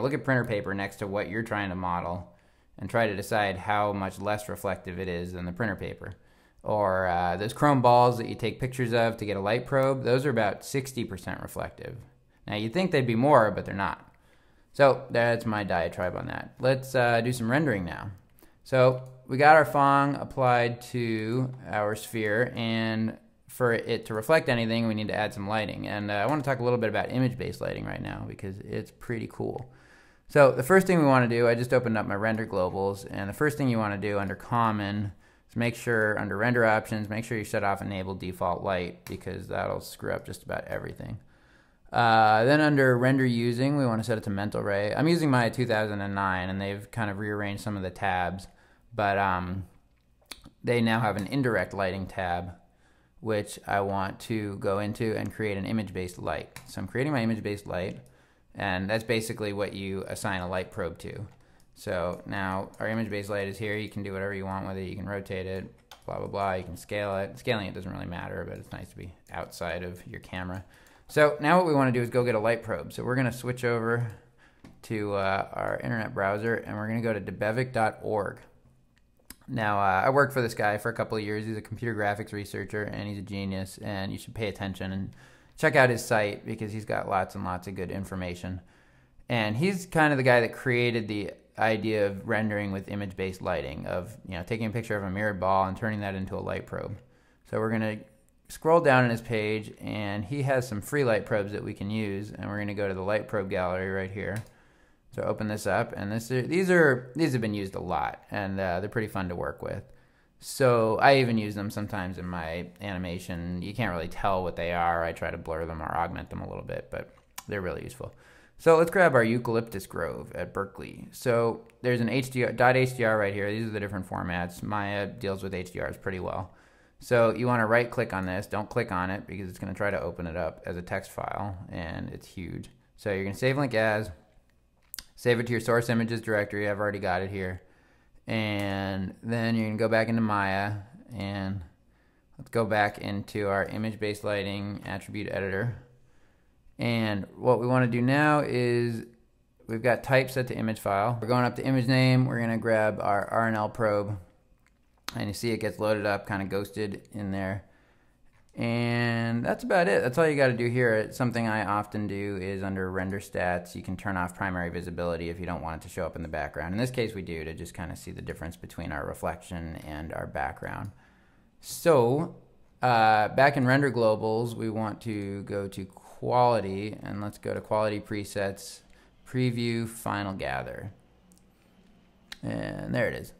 look at printer paper next to what you're trying to model and try to decide how much less reflective it is than the printer paper. Or those chrome balls that you take pictures of to get a light probe, those are about 60% reflective. Now you'd think they'd be more, but they're not. So that's my diatribe on that. Let's do some rendering now. So we got our Phong applied to our sphere, and for it to reflect anything, we need to add some lighting. And I want to talk a little bit about image-based lighting right now because it's pretty cool. So the first thing we want to do, I just opened up my render globals, and the first thing you want to do under common is make sure under render options, make sure you shut off enable default light because that'll screw up just about everything. Then under render using, we want to set it to mental ray. I'm using my 2009 and they've kind of rearranged some of the tabs, but they now have an indirect lighting tab, which I want to go into and create an image-based light. So I'm creating my image-based light, and that's basically what you assign a light probe to. So now our image-based light is here. You can do whatever you want with it. You can rotate it, blah, blah, blah. You can scale it. Scaling it doesn't really matter, but it's nice to be outside of your camera. So now what we want to do is go get a light probe. So we're going to switch over to our internet browser, and we're going to go to debevic.org. Now, I worked for this guy for a couple of years. He's a computer graphics researcher, and he's a genius, and you should pay attention and check out his site because he's got lots and lots of good information. And he's kind of the guy that created the idea of rendering with image-based lighting, of taking a picture of a mirrored ball and turning that into a light probe. So we're going to scroll down on his page, and he has some free light probes that we can use, and we're going to go to the light probe gallery right here. So open this up, and these have been used a lot, and they're pretty fun to work with. So I even use them sometimes in my animation. You can't really tell what they are. I try to blur them or augment them a little bit, but they're really useful. So let's grab our eucalyptus grove at Berkeley. So there's an .hdr right here. These are the different formats. Maya deals with HDRs pretty well. So you want to right click on this. Don't click on it because it's going to try to open it up as a text file, and it's huge. So you're going to save link as, save it to your source images directory. I've already got it here. And then you're going to go back into Maya, and let's go back into our image-based lighting attribute editor. And what we want to do now is we've got type set to image file. We're going up to image name. We're going to grab our RNL probe. And you see it gets loaded up, kind of ghosted in there. And that's about it. That's all you got to do here. Something I often do is under render stats, you can turn off primary visibility if you don't want it to show up in the background. In this case, we do to just kind of see the difference between our reflection and our background. So back in render globals, we want to go to quality, and let's go to quality presets, preview, final gather. And there it is.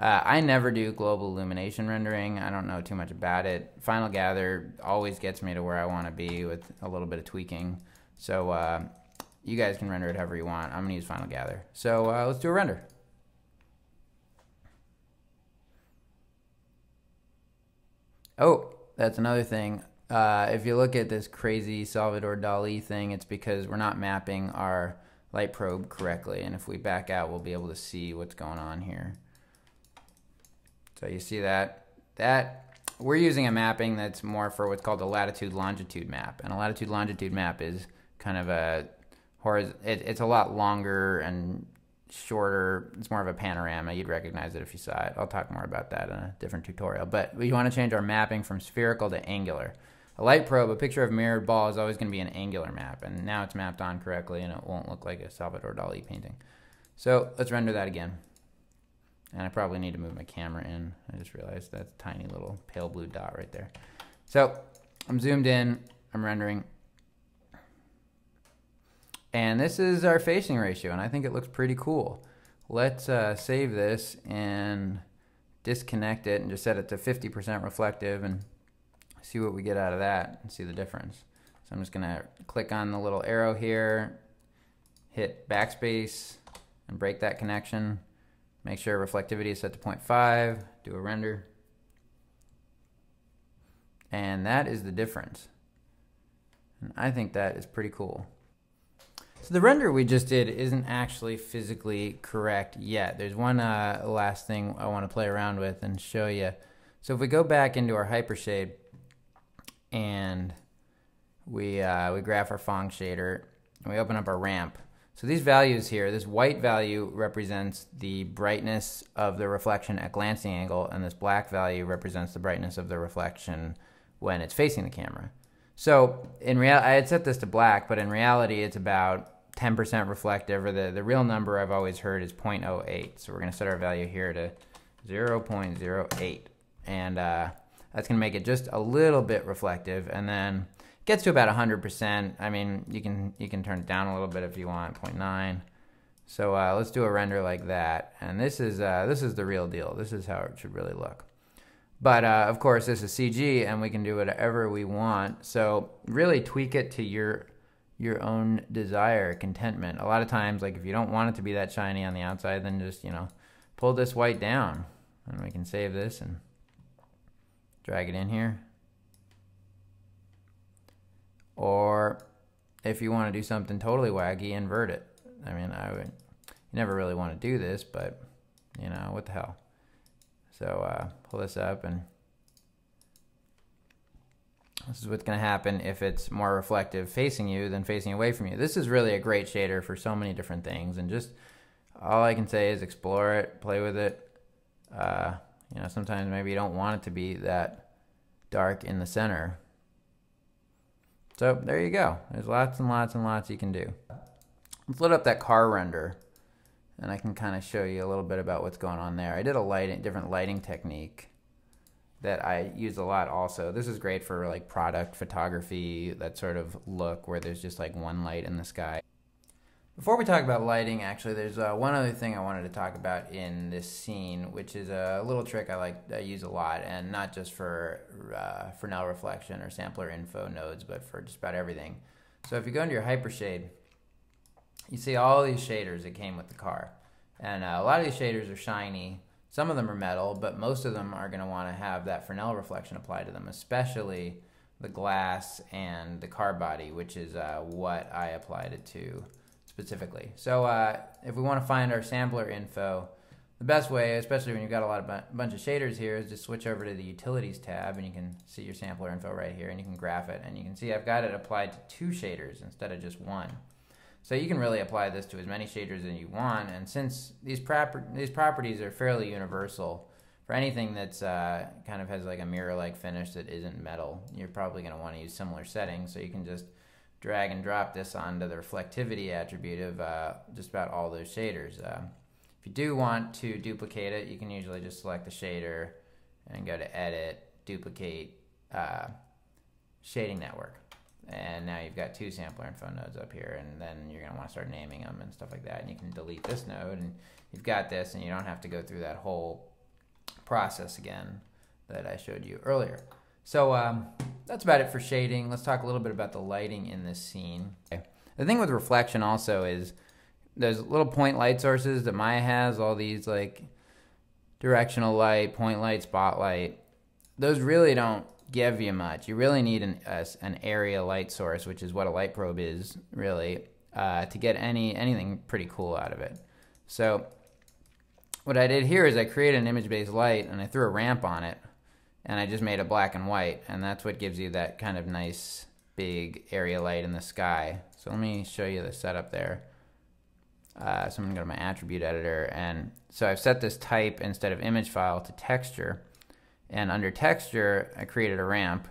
I never do global illumination rendering. I don't know too much about it. Final gather always gets me to where I want to be with a little bit of tweaking. So you guys can render it however you want. I'm going to use final gather. So let's do a render. Oh, that's another thing. If you look at this crazy Salvador Dali thing, it's because we're not mapping our light probe correctly. And if we back out, we'll be able to see what's going on here. So you see that we're using a mapping that's more for what's called a Latitude Longitude Map. And a Latitude Longitude Map is kind of it's a lot longer and shorter. It's more of a panorama. You'd recognize it if you saw it. I'll talk more about that in a different tutorial. But we want to change our mapping from spherical to angular. A light probe, a picture of a mirrored ball, is always going to be an angular map. And now it's mapped on correctly, and it won't look like a Salvador Dali painting. So let's render that again. And I probably need to move my camera in. I just realized that tiny little pale blue dot right there. So I'm zoomed in. I'm rendering. And this is our facing ratio, and I think it looks pretty cool. Let's save this and disconnect it and just set it to 50% reflective and see what we get out of that and see the difference. So I'm just going to click on the little arrow here, hit backspace, and break that connection. Make sure reflectivity is set to 0.5, do a render. And that is the difference. And I think that is pretty cool. So the render we just did isn't actually physically correct yet. There's one last thing I want to play around with and show you. So if we go back into our hypershade and we graph our Phong shader and we open up our ramp. So these values here, this white value represents the brightness of the reflection at glancing angle, and this black value represents the brightness of the reflection when it's facing the camera. So in reality, I had set this to black, but in reality it's about 10% reflective, or the real number I've always heard is 0.08. So we're going to set our value here to 0.08, and that's going to make it just a little bit reflective, and then gets to about 100%. I mean, you can turn it down a little bit if you want, 0.9. So let's do a render like that, and this is the real deal. This is how it should really look. But of course, this is CG, and we can do whatever we want. So really tweak it to your own desire, contentment. A lot of times, like if you don't want it to be that shiny on the outside, then just pull this white down, and we can save this and drag it in here. Or if you want to do something totally wacky, invert it. I mean, you never really want to do this, but what the hell. So pull this up, and this is what's going to happen if it's more reflective facing you than facing away from you. This is really a great shader for so many different things, and just all I can say is explore it, play with it. Sometimes maybe you don't want it to be that dark in the center. So there you go. There's lots and lots and lots you can do. Let's load up that car render, and I can kind of show you a little bit about what's going on there. I did a different lighting technique that I use a lot also. This is great for like product photography, that sort of look where there's just like one light in the sky. Before we talk about lighting, actually, there's one other thing I wanted to talk about in this scene, which is a little trick I use a lot, and not just for fresnel reflection or sampler info nodes, but for just about everything. So if you go into your hypershade, you see all these shaders that came with the car. And a lot of these shaders are shiny. Some of them are metal, but most of them are going to want to have that fresnel reflection applied to them, especially the glass and the car body, which is what I applied it to specifically. So if we want to find our sampler info, the best way, especially when you've got a bunch of shaders here, is just switch over to the Utilities tab, and you can see your sampler info right here, and you can graph it, and you can see I've got it applied to 2 shaders instead of just 1. So you can really apply this to as many shaders as you want, and since these properties are fairly universal, for anything that's kind of has like a mirror-like finish that isn't metal, you're probably going to want to use similar settings, so you can just drag and drop this onto the reflectivity attribute of just about all those shaders. If you do want to duplicate it, you can usually just select the shader and go to Edit, Duplicate, Shading Network. And now you've got 2 sampler info nodes up here, and then you're going to want to start naming them and stuff like that. And you can delete this node, and you've got this, and you don't have to go through that whole process again that I showed you earlier. So that's about it for shading. Let's talk a little bit about the lighting in this scene. Okay. The thing with reflection also is there's little point light sources that Maya has, all these like directional light, point light, spotlight. Those really don't give you much. You really need an area light source, which is what a light probe is really, to get anything pretty cool out of it. So what I did here is I created an image-based light, and I threw a ramp on it, and I just made it black and white, and that's what gives you that kind of nice big area light in the sky. So let me show you the setup there. So I'm going to go to my attribute editor, and so I've set this type instead of image file to texture, and under texture I created a ramp,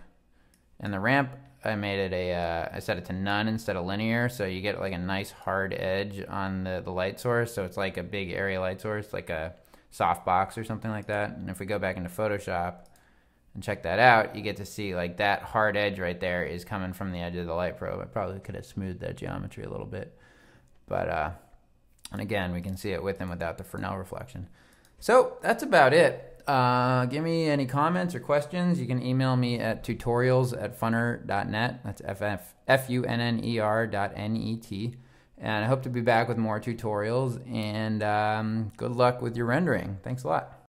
and the ramp I made it I set it to none instead of linear, so you get like a nice hard edge on the light source, so it's like a big area light source, like a softbox or something like that. And if we go back into Photoshop and check that out, you get to see like that hard edge right there is coming from the edge of the light probe. I probably could have smoothed that geometry a little bit, but and again, we can see it with and without the Fresnel reflection. So that's about it. Give me any comments or questions. You can email me at tutorials@funner.net. That's FUNNER.net. And I hope to be back with more tutorials, and good luck with your rendering. Thanks a lot.